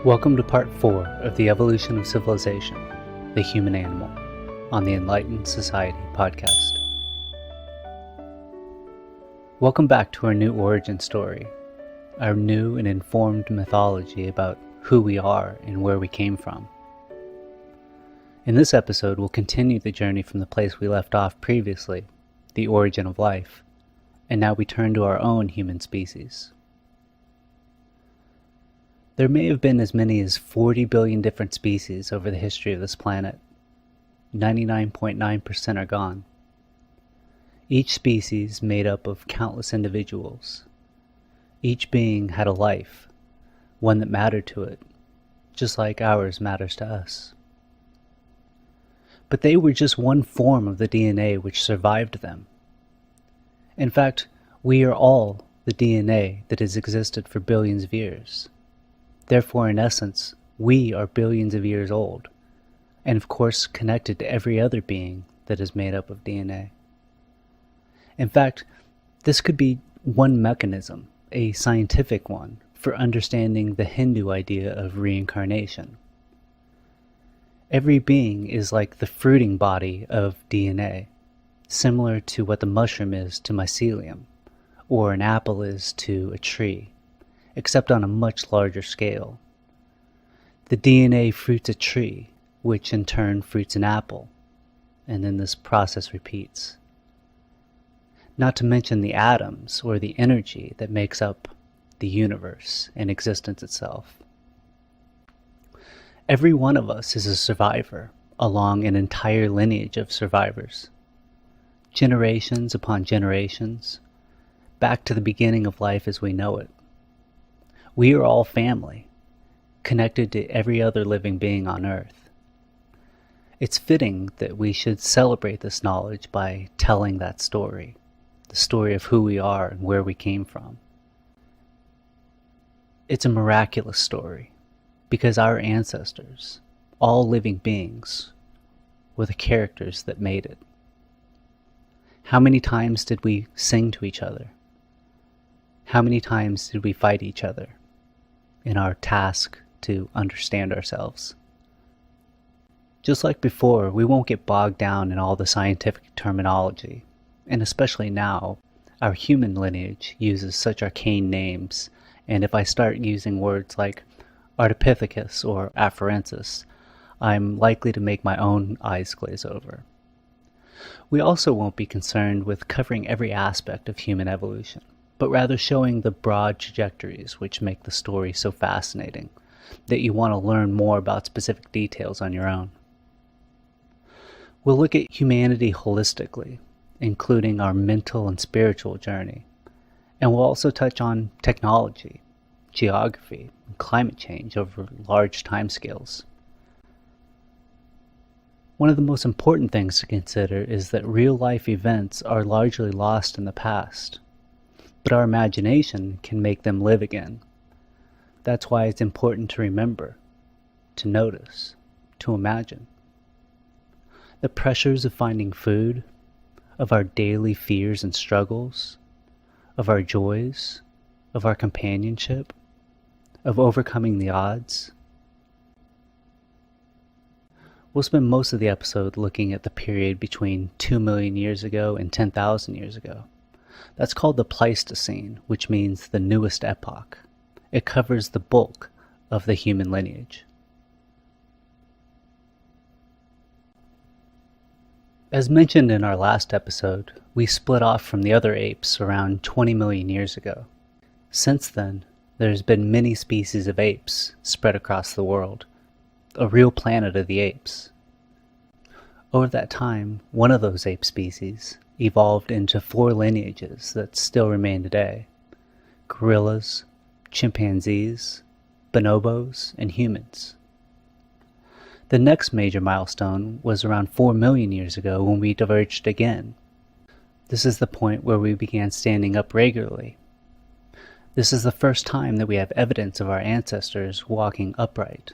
Welcome to Part 4 of The Evolution of Civilization, the Human Animal, on the Enlightened Society podcast. Welcome back to our new origin story, our new and informed mythology about who we are and where we came from. In this episode, we'll continue the journey from the place we left off previously, the origin of life, and now we turn to our own human species. There may have been as many as 40 billion different species over the history of this planet. 99.9% are gone. Each species made up of countless individuals. Each being had a life, one that mattered to it, just like ours matters to us. But they were just one form of the DNA which survived them. In fact, we are all the DNA that has existed for billions of years. Therefore, in essence, we are billions of years old, and of course connected to every other being that is made up of DNA. In fact, this could be one mechanism, a scientific one, for understanding the Hindu idea of reincarnation. Every being is like the fruiting body of DNA, similar to what the mushroom is to mycelium, or an apple is to a tree, except on a much larger scale. The DNA fruits a tree, which in turn fruits an apple, and then this process repeats. Not to mention the atoms, or the energy that makes up the universe and existence itself. Every one of us is a survivor along an entire lineage of survivors. Generations upon generations, back to the beginning of life as we know it. We are all family, connected to every other living being on Earth. It's fitting that we should celebrate this knowledge by telling that story, the story of who we are and where we came from. It's a miraculous story, because our ancestors, all living beings, were the characters that made it. How many times did we sing to each other? How many times did we fight each other in our task to understand ourselves? Just like before, we won't get bogged down in all the scientific terminology, and especially now, our human lineage uses such arcane names, and if I start using words like Ardipithecus or Afarensis, I'm likely to make my own eyes glaze over. We also won't be concerned with covering every aspect of human evolution, but rather showing the broad trajectories which make the story so fascinating that you want to learn more about specific details on your own. We'll look at humanity holistically, including our mental and spiritual journey, and we'll also touch on technology, geography, and climate change over large timescales. One of the most important things to consider is that real-life events are largely lost in the past, but our imagination can make them live again. That's why it's important to remember, to notice, to imagine. The pressures of finding food, of our daily fears and struggles, of our joys, of our companionship, of overcoming the odds. We'll spend most of the episode looking at the period between 2 million years ago and 10,000 years ago. That's called the Pleistocene, which means the newest epoch. It covers the bulk of the human lineage. As mentioned in our last episode, we split off from the other apes around 20 million years ago. Since then, there's been many species of apes spread across the world, a real planet of the apes. Over that time, one of those ape species evolved into 4 lineages that still remain today: gorillas, chimpanzees, bonobos, and humans. The next major milestone was around 4 million years ago when we diverged again. This is the point where we began standing up regularly. This is the first time that we have evidence of our ancestors walking upright.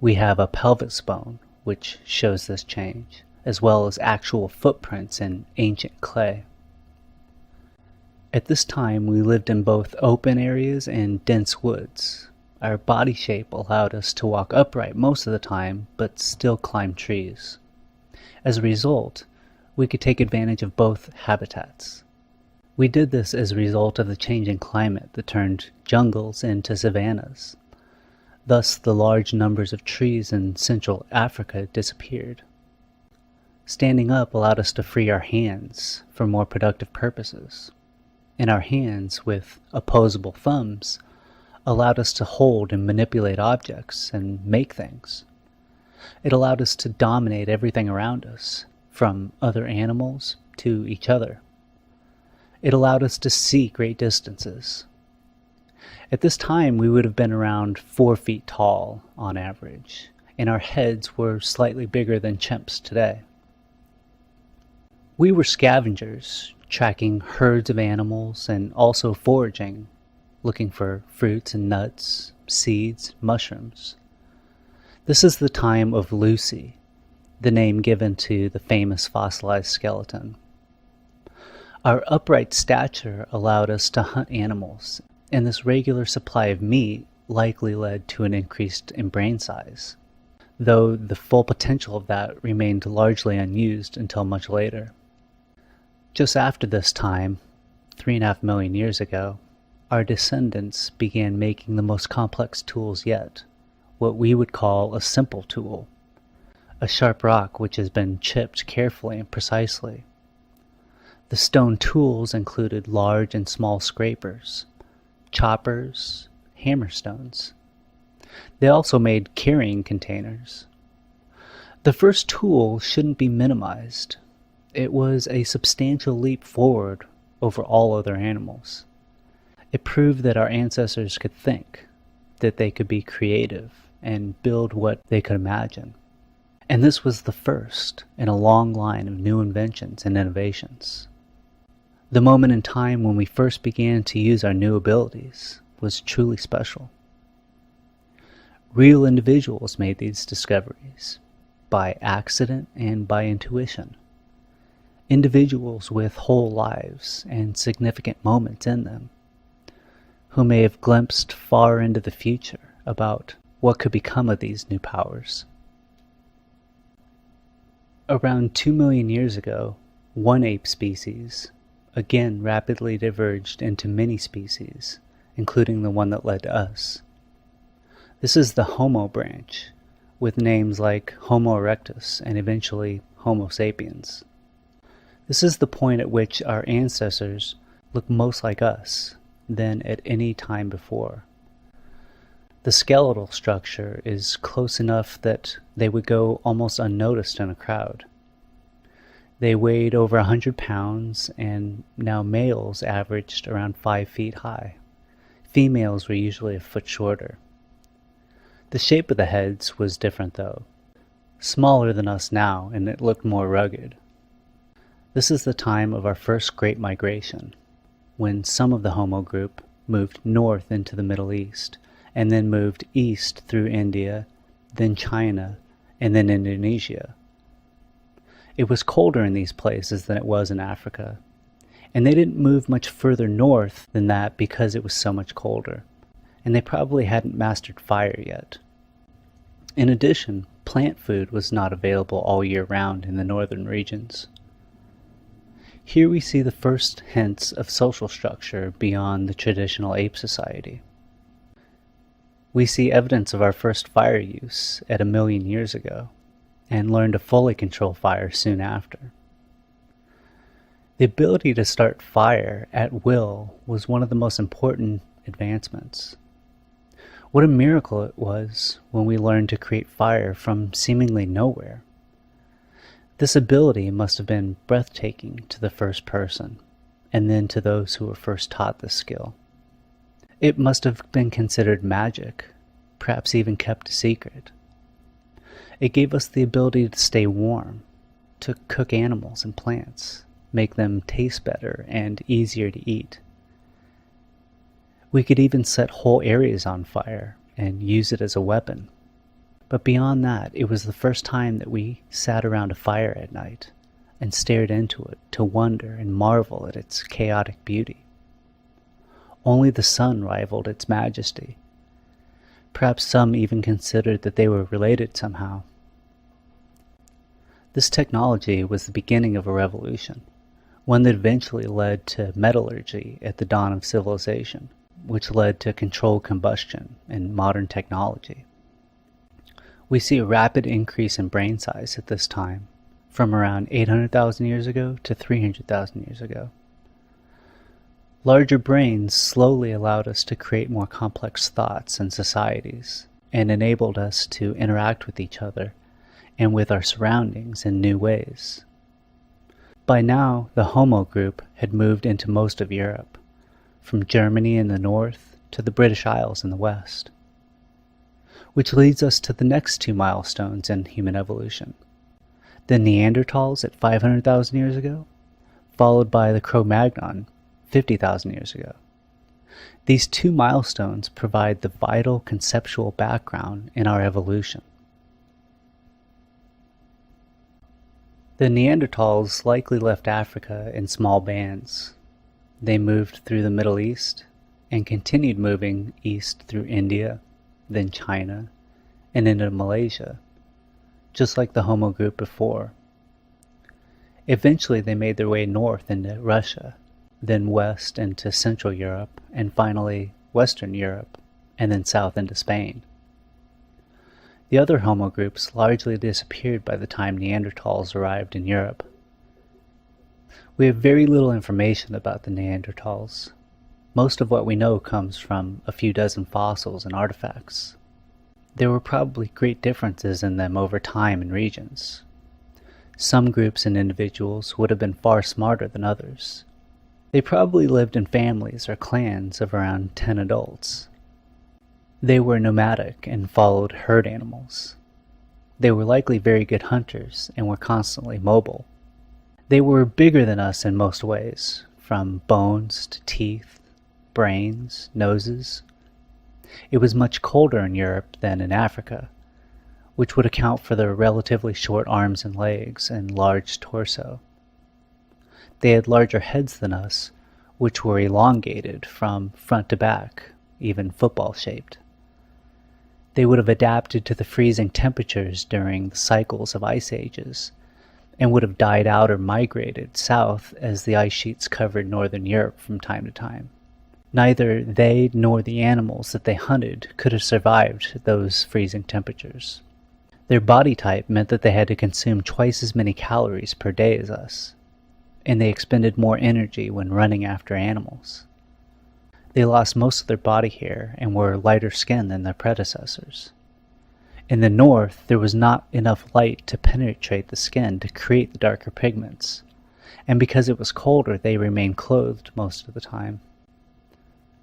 We have a pelvis bone, which shows this change, as well as actual footprints in ancient clay. At this time, we lived in both open areas and dense woods, Our body shape allowed us to walk upright most of the time, but still climb trees. As a result, we could take advantage of both habitats. We did this as a result of the changing climate that turned jungles into savannas. Thus, the large numbers of trees in Central Africa disappeared. Standing up allowed us to free our hands for more productive purposes. And our hands, with opposable thumbs, allowed us to hold and manipulate objects and make things. It allowed us to dominate everything around us, from other animals to each other. It allowed us to see great distances. At this time, we would have been around 4 feet tall on average, and our heads were slightly bigger than chimps today. We were scavengers, tracking herds of animals and also foraging, looking for fruits and nuts, seeds, mushrooms. This is the time of Lucy, the name given to the famous fossilized skeleton. Our upright stature allowed us to hunt animals, and this regular supply of meat likely led to an increase in brain size, though the full potential of that remained largely unused until much later. Just after this time, 3.5 million years ago, our descendants began making the most complex tools yet, what we would call a simple tool, a sharp rock which has been chipped carefully and precisely. The stone tools included large and small scrapers, choppers, hammerstones. They also made carrying containers. The first tool shouldn't be minimized. It was a substantial leap forward over all other animals. It proved that our ancestors could think, that they could be creative and build what they could imagine. And this was the first in a long line of new inventions and innovations. The moment in time when we first began to use our new abilities was truly special. Real individuals made these discoveries, by accident and by intuition. Individuals with whole lives and significant moments in them, who may have glimpsed far into the future about what could become of these new powers. Around 2 million years ago, one ape species again rapidly diverged into many species, including the one that led to us. This is the Homo branch, with names like Homo erectus and eventually Homo sapiens. This is the point at which our ancestors look most like us than at any time before. The skeletal structure is close enough that they would go almost unnoticed in a crowd. They weighed over 100 pounds, and now males averaged around 5 feet high. Females were usually a foot shorter. The shape of the heads was different though, smaller than us now, and it looked more rugged. This is the time of our first great migration, when some of the Homo group moved north into the Middle East, and then moved east through India, then China, and then Indonesia. It was colder in these places than it was in Africa, and they didn't move much further north than that because it was so much colder, and they probably hadn't mastered fire yet. In addition, plant food was not available all year round in the northern regions. Here we see the first hints of social structure beyond the traditional ape society. We see evidence of our first fire use at 1 million years ago, and learn to fully control fire soon after. The ability to start fire at will was one of the most important advancements. What a miracle it was when we learned to create fire from seemingly nowhere. This ability must have been breathtaking to the first person, and then to those who were first taught this skill. It must have been considered magic, perhaps even kept a secret. It gave us the ability to stay warm, to cook animals and plants, make them taste better and easier to eat. We could even set whole areas on fire and use it as a weapon. But beyond that, it was the first time that we sat around a fire at night and stared into it to wonder and marvel at its chaotic beauty. Only the sun rivaled its majesty. Perhaps some even considered that they were related somehow. This technology was the beginning of a revolution, one that eventually led to metallurgy at the dawn of civilization, which led to controlled combustion and modern technology. We see a rapid increase in brain size at this time, from around 800,000 years ago to 300,000 years ago. Larger brains slowly allowed us to create more complex thoughts and societies, and enabled us to interact with each other and with our surroundings in new ways. By now, the Homo group had moved into most of Europe, from Germany in the north to the British Isles in the west. Which leads us to the next two milestones in human evolution. The Neanderthals at 500,000 years ago, followed by the Cro-Magnon 50,000 years ago. These two milestones provide the vital conceptual background in our evolution. The Neanderthals likely left Africa in small bands. They moved through the Middle East and continued moving east through India, then China, and into Malaysia, just like the Homo group before. Eventually they made their way north into Russia, then west into Central Europe, and finally Western Europe, and then south into Spain. The other Homo groups largely disappeared by the time Neanderthals arrived in Europe. We have very little information about the Neanderthals. Most of what we know comes from a few dozen fossils and artifacts. There were probably great differences in them over time and regions. Some groups and individuals would have been far smarter than others. They probably lived in families or clans of around 10 adults. They were nomadic and followed herd animals. They were likely very good hunters and were constantly mobile. They were bigger than us in most ways, from bones to teeth, brains, noses. It was much colder in Europe than in Africa, which would account for their relatively short arms and legs and large torso. They had larger heads than us, which were elongated from front to back, even football-shaped. They would have adapted to the freezing temperatures during the cycles of ice ages, and would have died out or migrated south as the ice sheets covered northern Europe from time to time. Neither they nor the animals that they hunted could have survived those freezing temperatures. Their body type meant that they had to consume twice as many calories per day as us, and they expended more energy when running after animals. They lost most of their body hair and were lighter skinned than their predecessors. In the north, there was not enough light to penetrate the skin to create the darker pigments, and because it was colder, they remained clothed most of the time.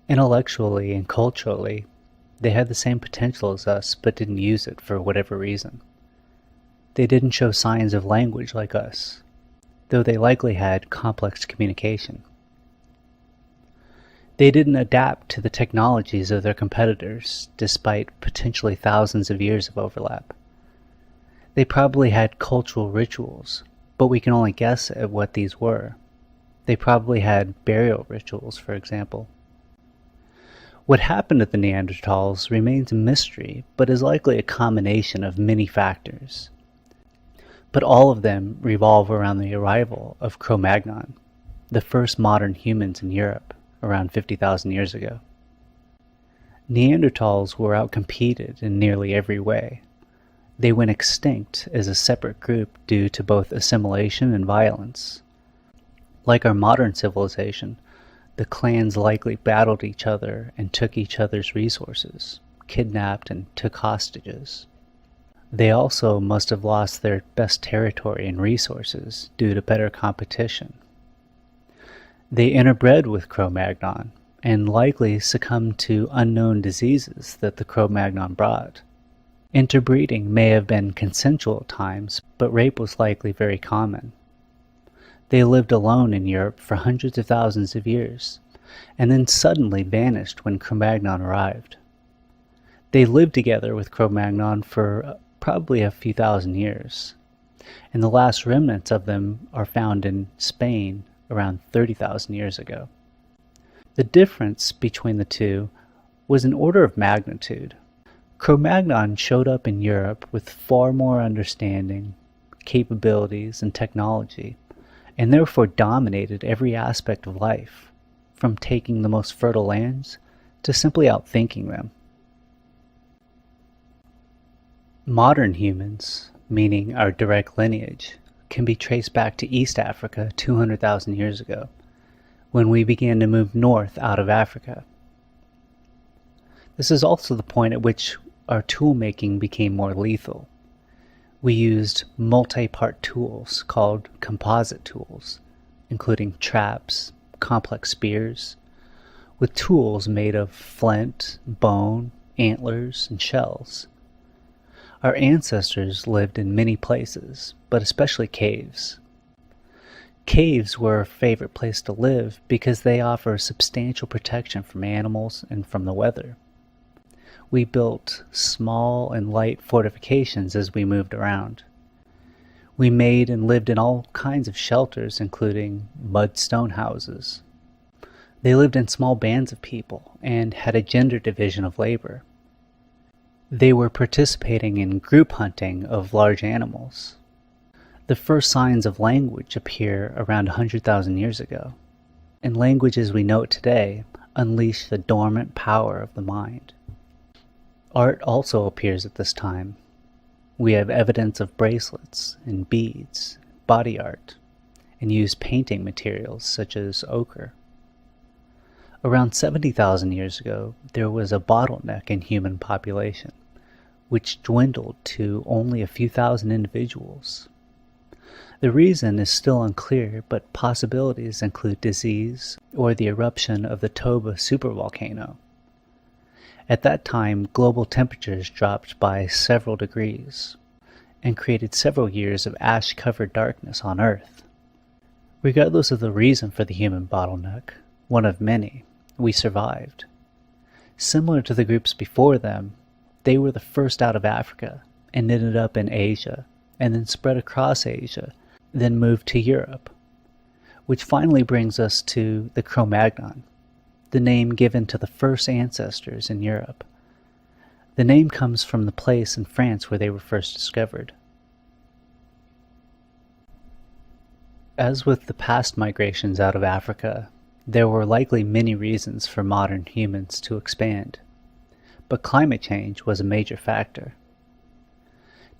Intellectually and culturally, they had the same potential as us, but didn't use it for whatever reason. They didn't show signs of language like us, though they likely had complex communication. They didn't adapt to the technologies of their competitors, despite potentially thousands of years of overlap. They probably had cultural rituals, but we can only guess at what these were. They probably had burial rituals, for example. What happened to the Neanderthals remains a mystery, but is likely a combination of many factors. But all of them revolve around the arrival of Cro-Magnon, the first modern humans in Europe, around 50,000 years ago. Neanderthals were outcompeted in nearly every way. They went extinct as a separate group due to both assimilation and violence. Like our modern civilization, the clans likely battled each other and took each other's resources, kidnapped and took hostages. They also must have lost their best territory and resources due to better competition. They interbred with Cro-Magnon and likely succumbed to unknown diseases that the Cro-Magnon brought. Interbreeding may have been consensual at times, but rape was likely very common. They lived alone in Europe for hundreds of thousands of years, and then suddenly vanished when Cro-Magnon arrived. They lived together with Cro-Magnon for probably a few thousand years, and the last remnants of them are found in Spain around 30,000 years ago. The difference between the two was an order of magnitude. Cro-Magnon showed up in Europe with far more understanding, capabilities, and technology, and therefore dominated every aspect of life, from taking the most fertile lands to simply outthinking them. Modern humans, meaning our direct lineage, can be traced back to East Africa 200,000 years ago, when we began to move north out of Africa. This is also the point at which our tool making became more lethal. We used multi-part tools called composite tools, including traps, complex spears, with tools made of flint, bone, antlers, and shells. Our ancestors lived in many places, but especially caves. Caves were a favorite place to live because they offer substantial protection from animals and from the weather. We built small and light fortifications as we moved around. We made and lived in all kinds of shelters, including mud stone houses. They lived in small bands of people and had a gender division of labor. They were participating in group hunting of large animals. The first signs of language appear around 100,000 years ago, and language as we know it today unleash the dormant power of the mind. Art also appears at this time. We have evidence of bracelets and beads, body art, and used painting materials such as ochre. Around 70,000 years ago, there was a bottleneck in human population, which dwindled to only a few thousand individuals. The reason is still unclear, but possibilities include disease or the eruption of the Toba supervolcano. At that time, global temperatures dropped by several degrees and created several years of ash-covered darkness on Earth. Regardless of the reason for the human bottleneck, one of many, we survived. Similar to the groups before them, they were the first out of Africa and ended up in Asia, and then spread across Asia, then moved to Europe, which finally brings us to the Cro-Magnon, the name given to the first ancestors in Europe. The name comes from the place in France where they were first discovered. As with the past migrations out of Africa, there were likely many reasons for modern humans to expand, but climate change was a major factor.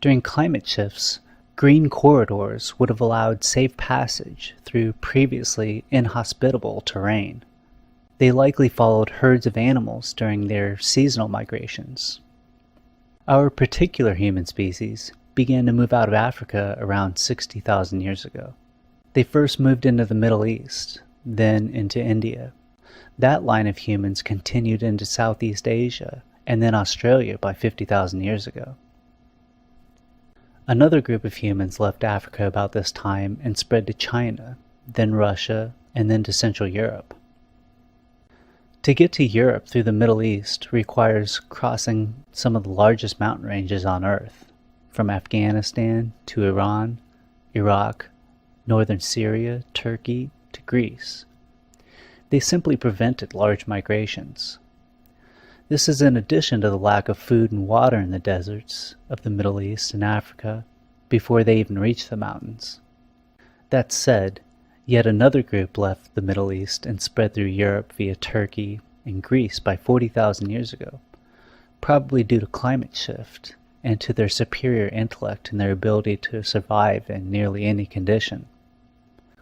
During climate shifts, green corridors would have allowed safe passage through previously inhospitable terrain. They likely followed herds of animals during their seasonal migrations. Our particular human species began to move out of Africa around 60,000 years ago. They first moved into the Middle East, then into India. That line of humans continued into Southeast Asia and then Australia by 50,000 years ago. Another group of humans left Africa about this time and spread to China, then Russia, and then to Central Europe. To get to Europe through the Middle East requires crossing some of the largest mountain ranges on Earth, from Afghanistan to Iran, Iraq, northern Syria, Turkey, to Greece. They simply prevented large migrations. This is in addition to the lack of food and water in the deserts of the Middle East and Africa before they even reached the mountains. That said, yet another group left the Middle East and spread through Europe via Turkey and Greece by 40,000 years ago, probably due to climate shift and to their superior intellect and their ability to survive in nearly any condition.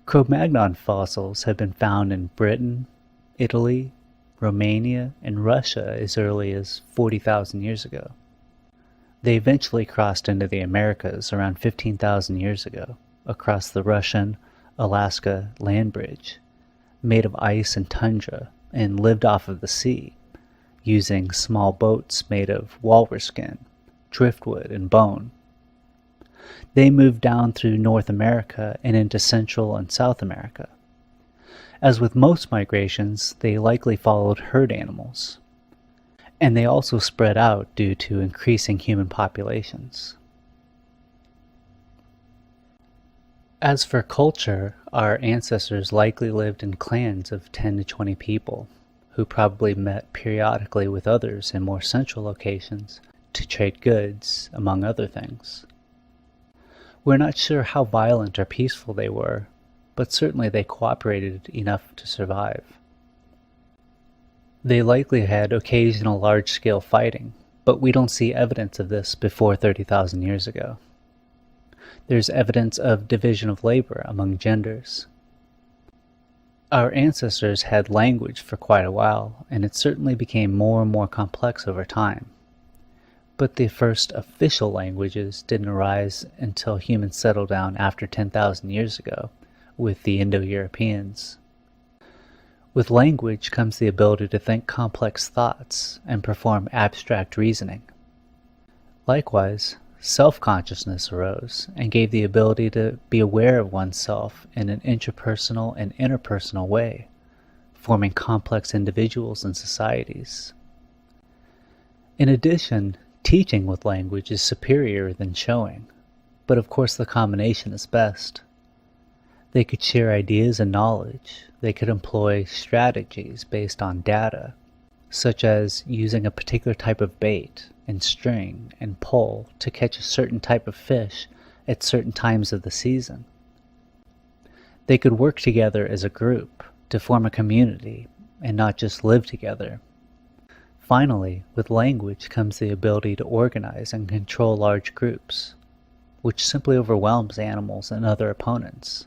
Cro-Magnon fossils have been found in Britain, Italy, Romania, and Russia as early as 40,000 years ago. They eventually crossed into the Americas around 15,000 years ago, across the Russian-Alaska land bridge, made of ice and tundra, and lived off of the sea, using small boats made of walrus skin, driftwood, and bone. They moved down through North America and into Central and South America. As with most migrations, they likely followed herd animals, and they also spread out due to increasing human populations. As for culture, our ancestors likely lived in clans of 10 to 20 people, who probably met periodically with others in more central locations to trade goods, among other things. We're not sure how violent or peaceful they were, but certainly they cooperated enough to survive. They likely had occasional large-scale fighting, but we don't see evidence of this before 30,000 years ago. There's evidence of division of labor among genders. Our ancestors had language for quite a while, and it certainly became more and more complex over time. But the first official languages didn't arise until humans settled down after 10,000 years ago, with the Indo-Europeans. With language comes the ability to think complex thoughts and perform abstract reasoning. Likewise, self-consciousness arose and gave the ability to be aware of oneself in an intrapersonal and interpersonal way, forming complex individuals and societies. In addition, teaching with language is superior than showing, but of course the combination is best. They could share ideas and knowledge. They could employ strategies based on data, such as using a particular type of bait and string and pole to catch a certain type of fish at certain times of the season. They could work together as a group to form a community and not just live together. Finally, with language comes the ability to organize and control large groups, which simply overwhelms animals and other opponents,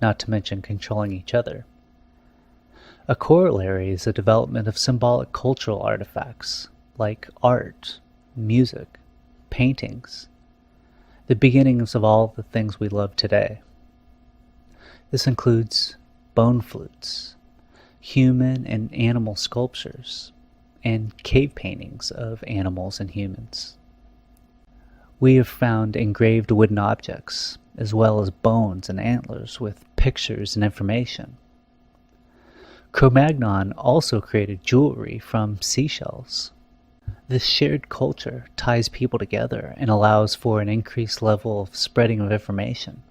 not to mention controlling each other. A corollary is the development of symbolic cultural artifacts, like art, music, paintings, the beginnings of all the things we love today. This includes bone flutes, human and animal sculptures, and cave paintings of animals and humans. We have found engraved wooden objects, as well as bones and antlers with pictures and information. Cro-Magnon also created jewelry from seashells. This shared culture ties people together and allows for an increased level of spreading of information.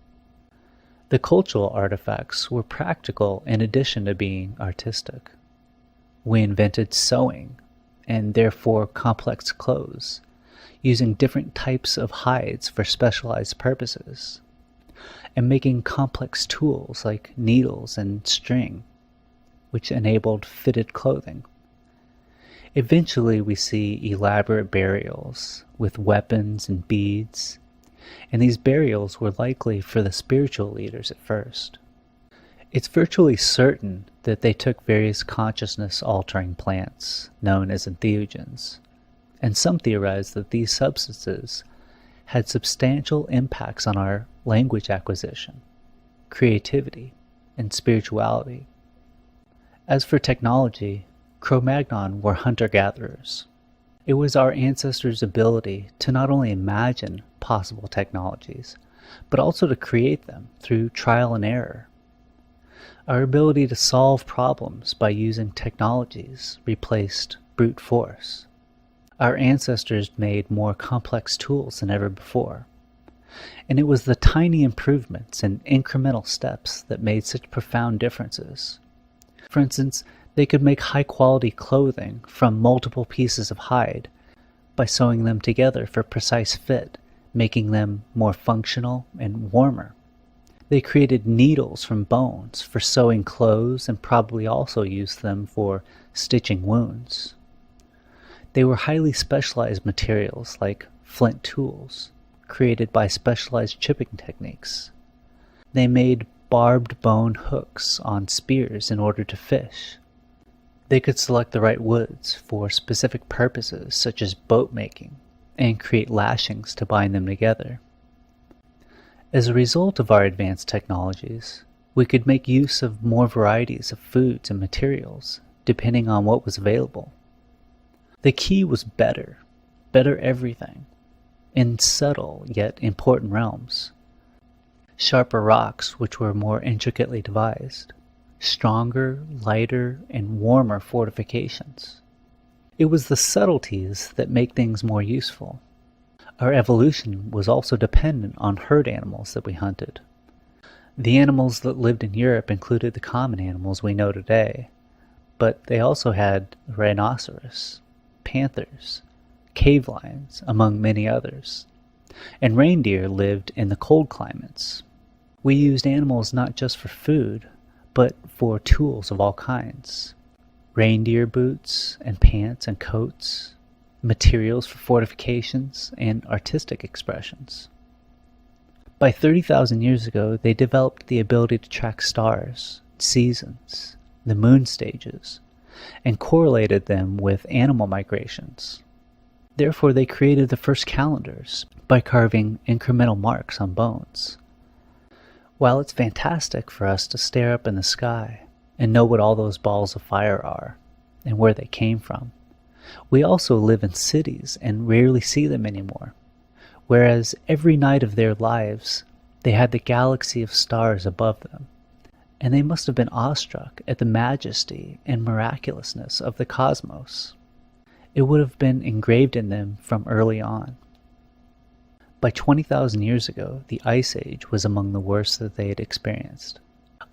The cultural artifacts were practical in addition to being artistic. We invented sewing, and therefore complex clothes, using different types of hides for specialized purposes, and making complex tools like needles and string, which enabled fitted clothing. Eventually we see elaborate burials with weapons and beads, and these burials were likely for the spiritual leaders at first. It's virtually certain that they took various consciousness-altering plants, known as entheogens, and some theorize that these substances had substantial impacts on our language acquisition, creativity, and spirituality. As for technology, Cro-Magnon were hunter-gatherers. It was our ancestors' ability to not only imagine possible technologies, but also to create them through trial and error. Our ability to solve problems by using technologies replaced brute force. Our ancestors made more complex tools than ever before, and it was the tiny improvements and incremental steps that made such profound differences. For instance, they could make high-quality clothing from multiple pieces of hide by sewing them together for precise fit, making them more functional and warmer. They created needles from bones for sewing clothes and probably also used them for stitching wounds. They were highly specialized materials like flint tools, created by specialized chipping techniques. They made barbed bone hooks on spears in order to fish. They could select the right woods for specific purposes such as boat making and create lashings to bind them together. As a result of our advanced technologies, we could make use of more varieties of foods and materials depending on what was available. The key was better everything, in subtle yet important realms. Sharper rocks which were more intricately devised, stronger, lighter, and warmer fortifications. It was the subtleties that make things more useful. Our evolution was also dependent on herd animals that we hunted. The animals that lived in Europe included the common animals we know today, but they also had rhinoceros, panthers, cave lions, among many others. And reindeer lived in the cold climates. We used animals not just for food, but for tools of all kinds. Reindeer boots and pants and coats, materials for fortifications and artistic expressions. By 30,000 years ago, they developed the ability to track stars, seasons, the moon stages, and correlated them with animal migrations. Therefore, they created the first calendars by carving incremental marks on bones. While it's fantastic for us to stare up in the sky and know what all those balls of fire are and where they came from, we also live in cities and rarely see them anymore. Whereas every night of their lives, they had the galaxy of stars above them, and they must have been awestruck at the majesty and miraculousness of the cosmos. It would have been engraved in them from early on. By 20,000 years ago, the Ice Age was among the worst that they had experienced.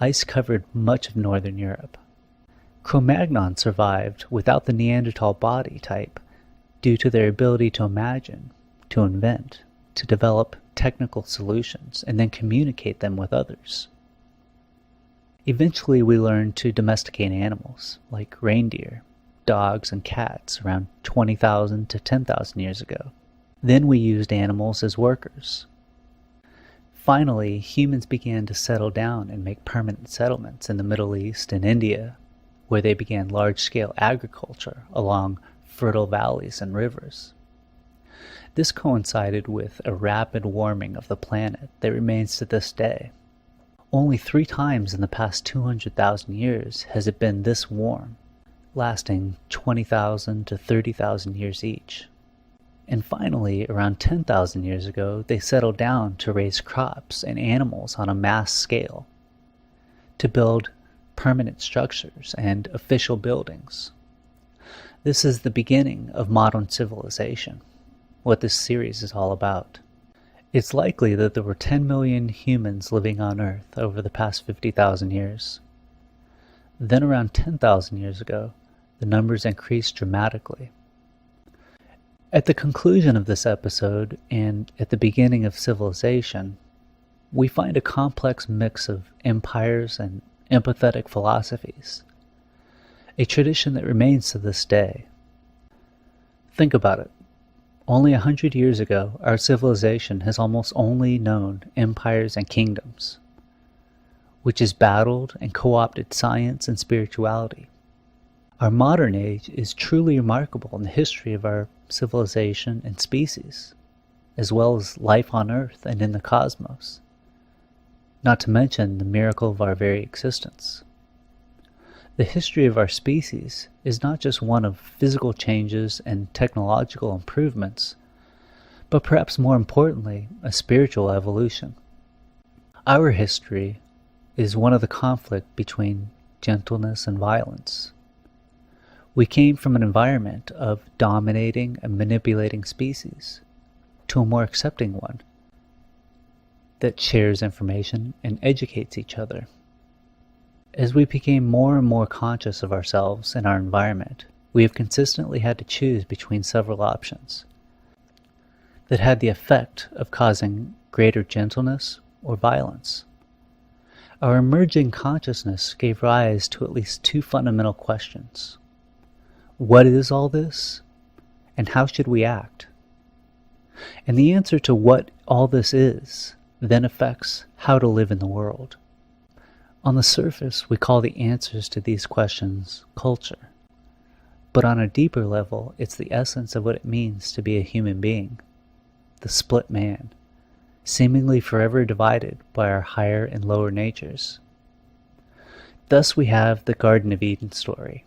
Ice covered much of northern Europe. Cro-Magnon survived without the Neanderthal body type due to their ability to imagine, to invent, to develop technical solutions, and then communicate them with others. Eventually, we learned to domesticate animals, like reindeer, dogs, and cats around 20,000 to 10,000 years ago. Then we used animals as workers. Finally, humans began to settle down and make permanent settlements in the Middle East and India, where they began large-scale agriculture along fertile valleys and rivers. This coincided with a rapid warming of the planet that remains to this day. Only 3 times in the past 200,000 years has it been this warm, lasting 20,000 to 30,000 years each. And finally, around 10,000 years ago, they settled down to raise crops and animals on a mass scale, to build permanent structures and official buildings. This is the beginning of modern civilization, what this series is all about. It's likely that there were 10 million humans living on Earth over the past 50,000 years. Then around 10,000 years ago, the numbers increased dramatically. At the conclusion of this episode, and at the beginning of civilization, we find a complex mix of empires and empathetic philosophies, a tradition that remains to this day. Think about it. Only 100 years ago, our civilization has almost only known empires and kingdoms, which has battled and co-opted science and spirituality. Our modern age is truly remarkable in the history of our civilization and species, as well as life on Earth and in the cosmos, not to mention the miracle of our very existence. The history of our species is not just one of physical changes and technological improvements, but perhaps more importantly, a spiritual evolution. Our history is one of the conflict between gentleness and violence. We came from an environment of dominating and manipulating species to a more accepting one that shares information and educates each other. As we became more and more conscious of ourselves and our environment, we have consistently had to choose between several options that had the effect of causing greater gentleness or violence. Our emerging consciousness gave rise to at least 2 fundamental questions. What is all this? And how should we act? And the answer to what all this is then affects how to live in the world. On the surface, we call the answers to these questions culture. But on a deeper level, it's the essence of what it means to be a human being, the split man, seemingly forever divided by our higher and lower natures. Thus we have the Garden of Eden story,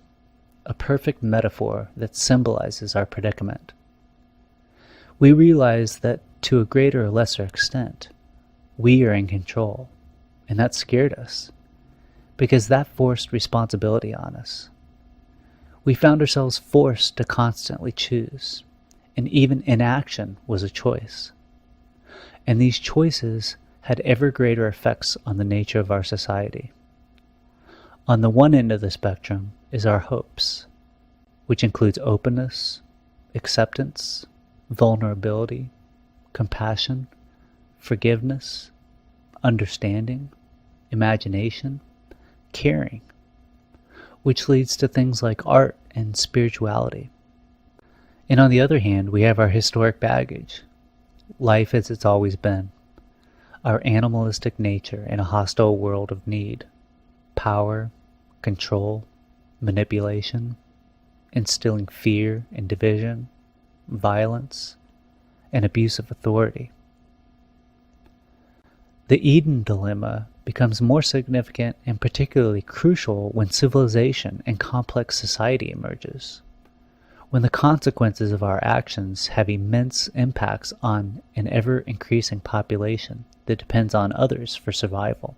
a perfect metaphor that symbolizes our predicament. We realize that to a greater or lesser extent, we are in control, and that scared us, because that forced responsibility on us. We found ourselves forced to constantly choose, and even inaction was a choice. And these choices had ever greater effects on the nature of our society. On the one end of the spectrum is our hopes, which includes openness, acceptance, vulnerability, compassion, forgiveness, understanding, imagination, caring, which leads to things like art and spirituality. And on the other hand, we have our historic baggage, life as it's always been, our animalistic nature in a hostile world of need, power, control, manipulation, instilling fear and division, violence, and abuse of authority. The Eden dilemma becomes more significant and particularly crucial when civilization and complex society emerges, when the consequences of our actions have immense impacts on an ever-increasing population that depends on others for survival.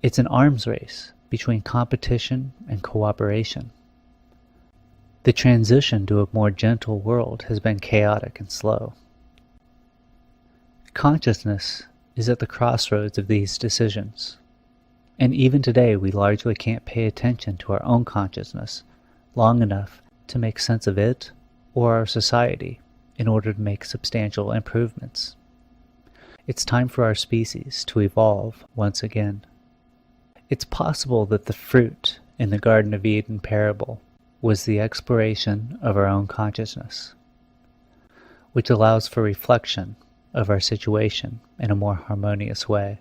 It's an arms race between competition and cooperation. The transition to a more gentle world has been chaotic and slow. Consciousness is at the crossroads of these decisions, and even today we largely can't pay attention to our own consciousness long enough to make sense of it or our society in order to make substantial improvements. It's time for our species to evolve once again. It's possible that the fruit in the Garden of Eden parable was the exploration of our own consciousness, which allows for reflection of our situation in a more harmonious way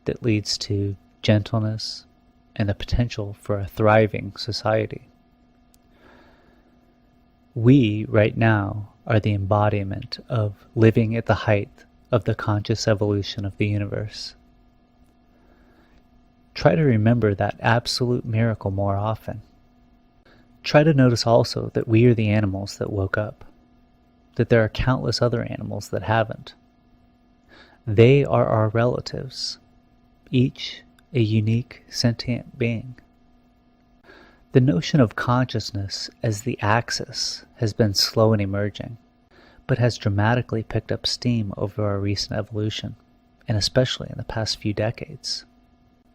that leads to gentleness and the potential for a thriving society. We, right now, are the embodiment of living at the height of the conscious evolution of the universe. Try to remember that absolute miracle more often. Try to notice also that we are the animals that woke up, that there are countless other animals that haven't. They are our relatives, each a unique sentient being. The notion of consciousness as the axis has been slow in emerging, but has dramatically picked up steam over our recent evolution, and especially in the past few decades.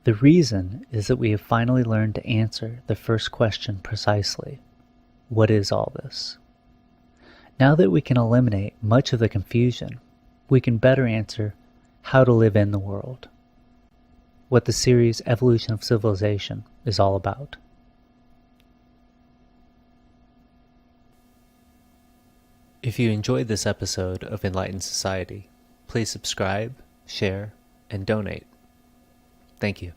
The reason is that we have finally learned to answer the first question precisely: what is all this? Now that we can eliminate much of the confusion, we can better answer how to live in the world, what the series Evolution of Civilization is all about. If you enjoyed this episode of Enlightened Society, please subscribe, share, and donate. Thank you.